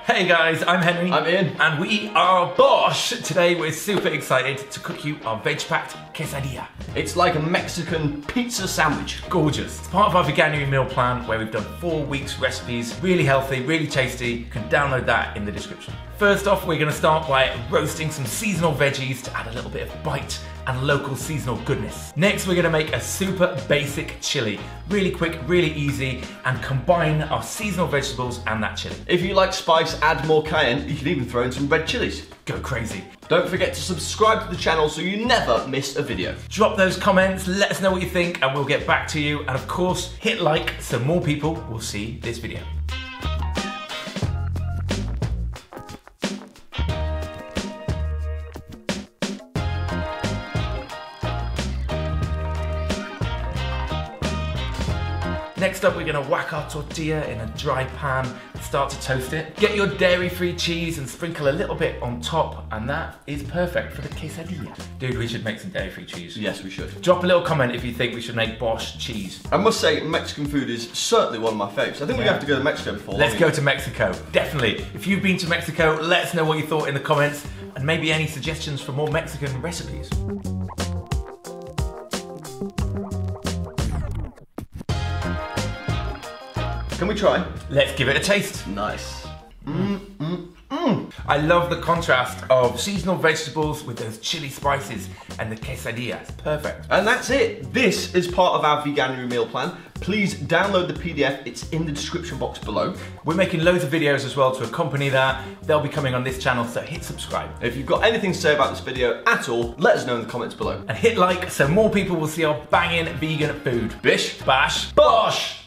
Hey guys, I'm Henry. I'm Ian. And we are BOSH. Today we're super excited to cook you our veg-packed quesadilla. It's like a Mexican pizza sandwich. Gorgeous. It's part of our Veganuary meal plan where we've done 4 weeks recipes. Really healthy, really tasty. You can download that in the description. First off, we're gonna start by roasting some seasonal veggies to add a little bit of bite and local seasonal goodness. Next, we're gonna make a super basic chili. Really quick, really easy, and combine our seasonal vegetables and that chili. If you like spice, add more cayenne. You can even throw in some red chilies. Go crazy. Don't forget to subscribe to the channel so you never miss a video. Drop those comments, let us know what you think, and we'll get back to you. And of course, hit like so more people will see this video. Next up, we're gonna whack our tortilla in a dry pan and start to toast it. Get your dairy-free cheese and sprinkle a little bit on top, and that is perfect for the quesadilla. Dude, we should make some dairy-free cheese. Yes, we should. Drop a little comment if you think we should make BOSH cheese. I must say, Mexican food is certainly one of my favourites. I think we have to go to Mexico before. Let's go to Mexico, definitely. If you've been to Mexico, let us know what you thought in the comments, and maybe any suggestions for more Mexican recipes. Can we try? Let's give it a taste. Nice. I love the contrast of seasonal vegetables with those chili spices and the quesadilla. It's perfect. And that's it. This is part of our Veganuary meal plan. Please download the PDF. It's in the description box below. We're making loads of videos as well to accompany that. They'll be coming on this channel, so hit subscribe. If you've got anything to say about this video at all, let us know in the comments below. And hit like so more people will see our banging vegan food. Bish, Bash, BOSH!